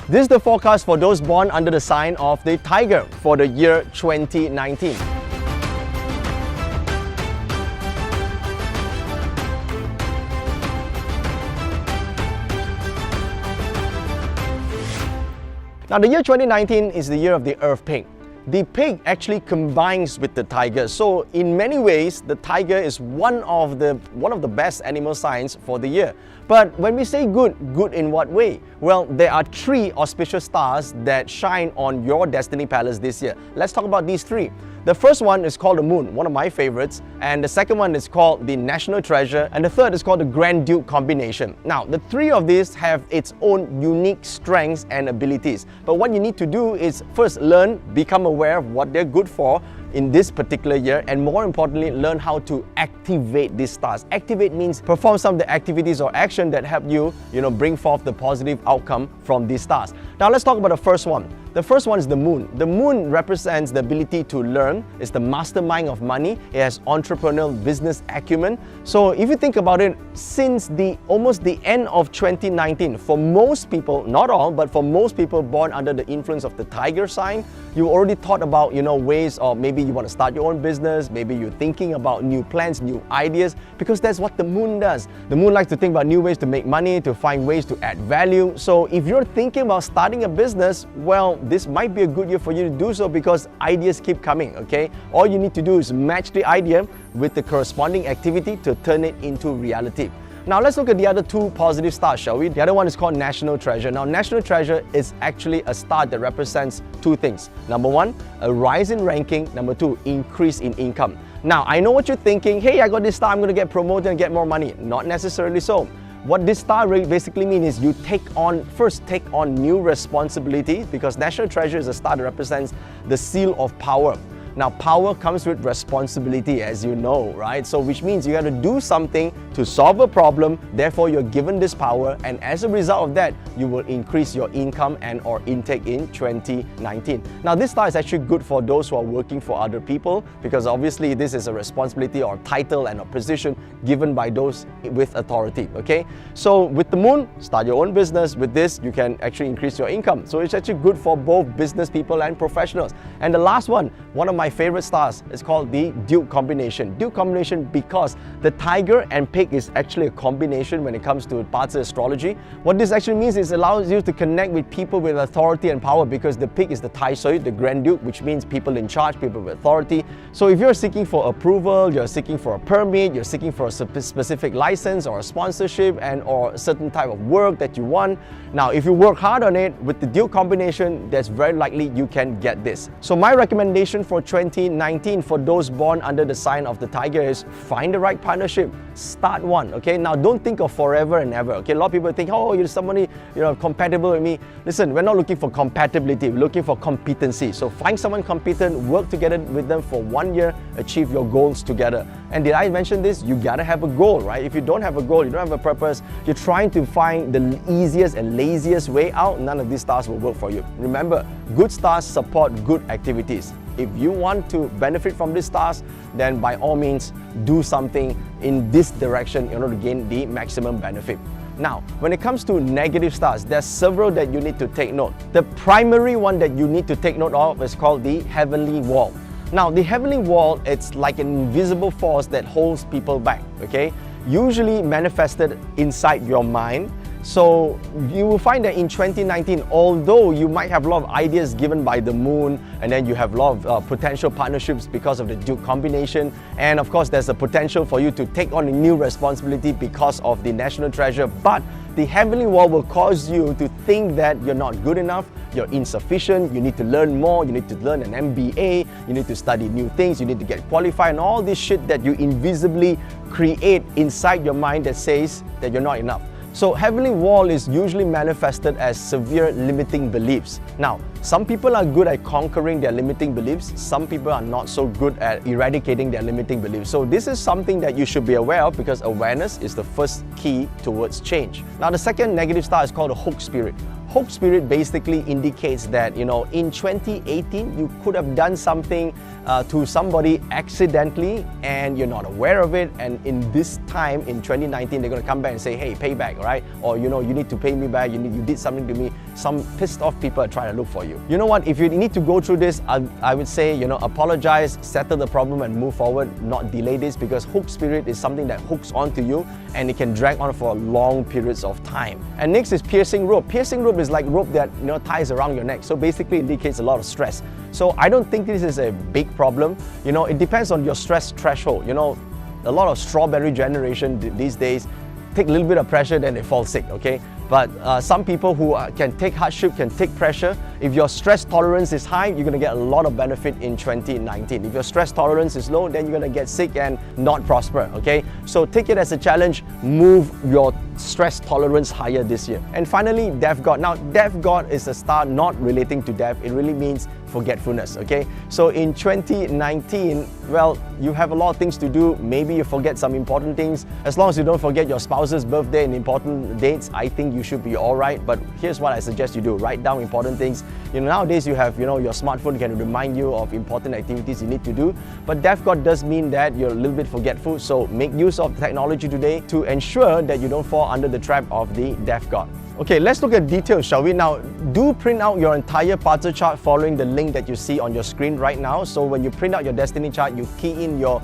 This is the forecast for those born under the sign of the Tiger for the year 2019. Now, the year 2019 is the year of the Earth Pig. The pig actually combines with the tiger. So in many ways, the tiger is one of the best animal signs for the year. But when we say good in what way? Well, there are 3 auspicious stars that shine on your Destiny Palace this year. Let's talk about these 3. The first one is called the Moon, one of my favorites, and the second one is called the National Treasure, and the third is called the Grand Duke Combination. Now, the 3 of these have its own unique strengths and abilities. But what you need to do is first learn, become aware of what they're good for in this particular year, and more importantly, learn how to activate these stars. Activate means perform some of the activities or action that help you, bring forth the positive outcome from these stars. Now, let's talk about the first one. The first one is the Moon. The Moon represents the ability to learn. It's the mastermind of money. It has entrepreneurial business acumen. So if you think about it, since almost the end of 2019, for most people, not all, but for most people born under the influence of the Tiger sign, you already thought about, ways, or maybe you want to start your own business, maybe you're thinking about new plans, new ideas, because that's what the Moon does. The Moon likes to think about new ways to make money, to find ways to add value. So if you're thinking about starting a business, well, this might be a good year for you to do so because ideas keep coming, okay? All you need to do is match the idea with the corresponding activity to turn it into reality. Now let's look at the other 2 positive stars, shall we? The other one is called National Treasure. Now, National Treasure is actually a star that represents 2 things. Number 1, a rise in ranking. Number 2, increase in income. Now, I know what you're thinking. Hey, I got this star, I'm going to get promoted and get more money. Not necessarily so. What this star basically means is you first take on new responsibilities, because National Treasure is a star that represents the seal of power. Now, power comes with responsibility, as you know, right? So which means you have to do something to solve a problem, therefore you're given this power, and as a result of that, you will increase your income and or intake in 2019. Now, this star is actually good for those who are working for other people, because obviously this is a responsibility or title and a position given by those with authority, okay? So with the Moon, start your own business. With this, you can actually increase your income. So it's actually good for both business people and professionals. And the last one of my favorite stars is called the Duke Combination. Duke Combination because the Tiger and Pig is actually a combination when it comes to parts of astrology. What this actually means is it allows you to connect with people with authority and power, because the Pig is the Tai Sui, the Grand Duke, which means people in charge, people with authority. So if you're seeking for approval, you're seeking for a permit, you're seeking for a specific license or a sponsorship and or a certain type of work that you want. Now, if you work hard on it with the Duke Combination, that's very likely you can get this. So my recommendation for 2019 for those born under the sign of the Tiger is find the right partnership. Start one, okay? Now, don't think of forever and ever, okay? A lot of people think, oh, you're somebody, compatible with me. Listen, we're not looking for compatibility, we're looking for competency. So find someone competent, work together with them for 1 year, achieve your goals together. And did I mention this? You gotta have a goal, right? If you don't have a goal, you don't have a purpose, you're trying to find the easiest and laziest way out, none of these stars will work for you. Remember, good stars support good activities. If you want to benefit from these stars, then by all means, do something in this direction in order to gain the maximum benefit. Now, when it comes to negative stars, there's several that you need to take note. The primary one that you need to take note of is called the Heavenly Wall. Now, the Heavenly Wall, it's like an invisible force that holds people back, okay? Usually manifested inside your mind. So you will find that in 2019, although you might have a lot of ideas given by the Moon, and then you have a lot of potential partnerships because of the Duke Combination, and of course there's a potential for you to take on a new responsibility because of the National Treasure, but the Heavenly Wall will cause you to think that you're not good enough, you're insufficient, you need to learn more, you need to learn an MBA, you need to study new things, you need to get qualified, and all this shit that you invisibly create inside your mind that says that you're not enough. So Heavenly Wall is usually manifested as severe limiting beliefs. Now, some people are good at conquering their limiting beliefs, some people are not so good at eradicating their limiting beliefs. So this is something that you should be aware of, because awareness is the first key towards change. Now, the second negative star is called a hoax spirit. Hoax spirit basically indicates that, in 2018, you could have done something to somebody accidentally and you're not aware of it, and in this time, in 2019, they're going to come back and say, hey, pay back, right? Or, you need to pay me back, you did something to me. some pissed off people are trying to look for you. You know what? If you need to go through this, I would say, apologize, settle the problem and move forward, not delay this, because hook spirit is something that hooks onto you and it can drag on for long periods of time. And next is piercing rope. Piercing rope is like rope that ties around your neck. So basically it indicates a lot of stress. So I don't think this is a big problem. It depends on your stress threshold. A lot of strawberry generation these days take a little bit of pressure, then they fall sick, okay? But some people who can take hardship, can take pressure, if your stress tolerance is high, you're going to get a lot of benefit in 2019. If your stress tolerance is low, then you're going to get sick and not prosper, okay? So take it as a challenge, move your stress tolerance higher this year. And finally, Death God. Now, Death God is a star not relating to death. It really means forgetfulness, okay? So in 2019, well, you have a lot of things to do. Maybe you forget some important things. As long as you don't forget your spouse's birthday and important dates, I think you should be all right. But here's what I suggest you do. Write down important things. Nowadays you have, your smartphone can remind you of important activities you need to do. But Death God does mean that you're a little bit forgetful. So make use of technology today to ensure that you don't fall under the trap of the Death God. Okay, let's look at details, shall we? Now, do print out your entire parter chart following the link that you see on your screen right now. So when you print out your destiny chart, you key in your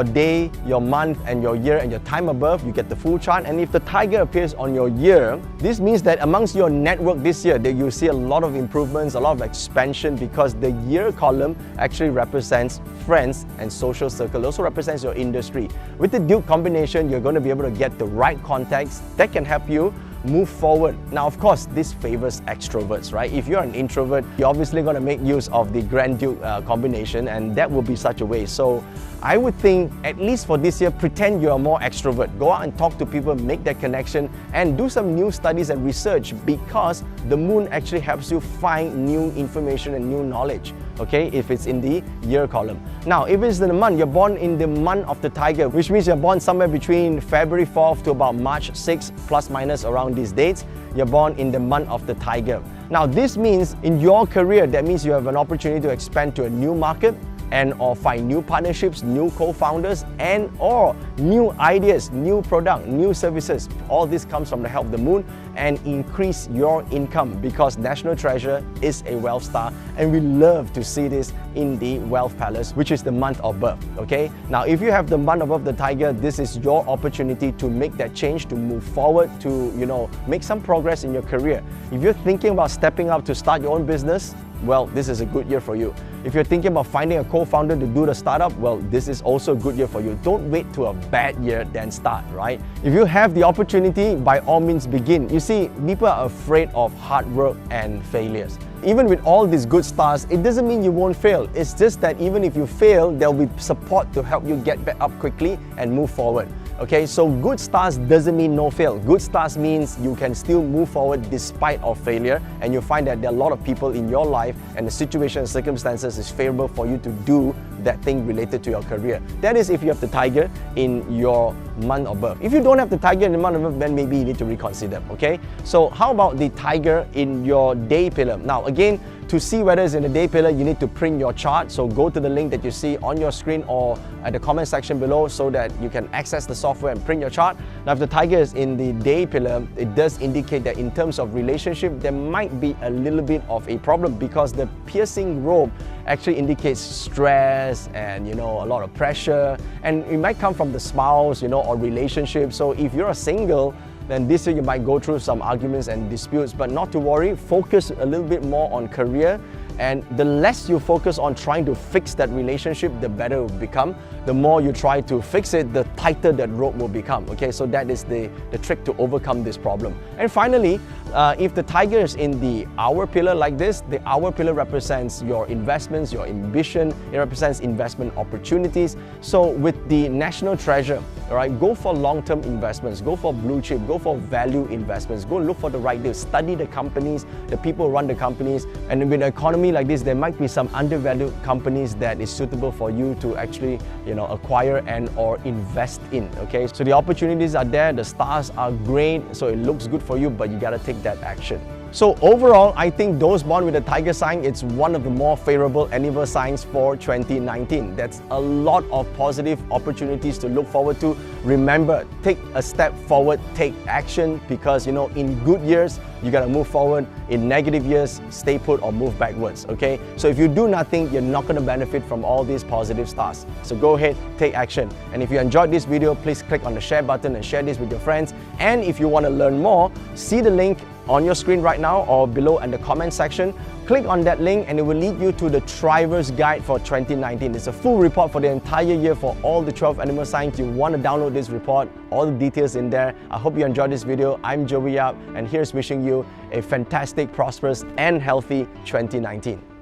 day, your month, and your year, and your time above, you get the full chart. And if the tiger appears on your year, this means that amongst your network this year, that you see a lot of improvements, a lot of expansion, because the year column actually represents friends and social circle. It also represents your industry. With the Duke combination, you're going to be able to get the right contacts that can help you move forward. Now, of course, this favors extroverts, right? If you're an introvert, you're obviously going to make use of the Grand Duke combination, and that will be such a way. So I would think, at least for this year, pretend you're more extrovert. Go out and talk to people, make that connection, and do some new studies and research, because the moon actually helps you find new information and new knowledge, okay, if it's in the year column. Now, if it's in the month, you're born in the month of the tiger, which means you're born somewhere between February 4th to about March 6th, plus minus around these dates. You're born in the month of the tiger. Now, this means in your career, that means you have an opportunity to expand to a new market, and or find new partnerships, new co-founders, and or new ideas, new product, new services. All this comes from the help of the moon, and increase your income, because National Treasure is a wealth star, and we love to see this in the Wealth Palace, which is the month of birth, okay? Now, if you have the month above the tiger, this is your opportunity to make that change, to move forward, to, make some progress in your career. If you're thinking about stepping up to start your own business, well, this is a good year for you. If you're thinking about finding a co-founder to do the startup, well, this is also a good year for you. Don't wait to a bad year then start, right? If you have the opportunity, by all means begin. You see, people are afraid of hard work and failures. Even with all these good stars, it doesn't mean you won't fail. It's just that even if you fail, there'll be support to help you get back up quickly and move forward. Okay, so good stars doesn't mean no fail. Good stars means you can still move forward despite of failure, and you'll find that there are a lot of people in your life and the situation and circumstances is favorable for you to do that thing related to your career. That is if you have the tiger in your month of birth. If you don't have the tiger in the month of birth, then maybe you need to reconsider, okay? So how about the tiger in your day pillar? Now again, to see whether it's in the day pillar, you need to print your chart. So go to the link that you see on your screen or at the comment section below so that you can access the software and print your chart. Now, if the tiger is in the day pillar, it does indicate that in terms of relationship, there might be a little bit of a problem, because the piercing rope actually indicates stress and, a lot of pressure. And it might come from the spouse, or relationship. So if you're a single, then this year you might go through some arguments and disputes, but not to worry, focus a little bit more on career. And the less you focus on trying to fix that relationship, the better it will become. The more you try to fix it, the tighter that rope will become. Okay, so that is the trick to overcome this problem. And finally, if the tiger is in the hour pillar like this, the hour pillar represents your investments, your ambition. It represents investment opportunities. So with the National Treasure, all right, go for long-term investments, go for blue chip, go for value investments, go look for the right deals, study the companies, the people who run the companies. And with an economy like this, there might be some undervalued companies that is suitable for you to actually, acquire and or invest in, okay? So the opportunities are there, the stars are great, so it looks good for you, but you gotta take that action. So overall, I think those born with the tiger sign, it's one of the more favorable anniversary signs for 2019. That's a lot of positive opportunities to look forward to. Remember, take a step forward, take action, because in good years, You gotta move forward. In negative years, stay put or move backwards, okay? So if you do nothing, you're not gonna benefit from all these positive stars. So go ahead, take action. And if you enjoyed this video, please click on the share button and share this with your friends. And if you wanna learn more, see the link on your screen right now or below in the comment section. Click on that link and it will lead you to the Thriver's Guide for 2019. It's a full report for the entire year for all the 12 animal signs. You want to download this report, all the details in there. I hope you enjoyed this video. I'm Joey Yap and here's wishing you a fantastic, prosperous and healthy 2019.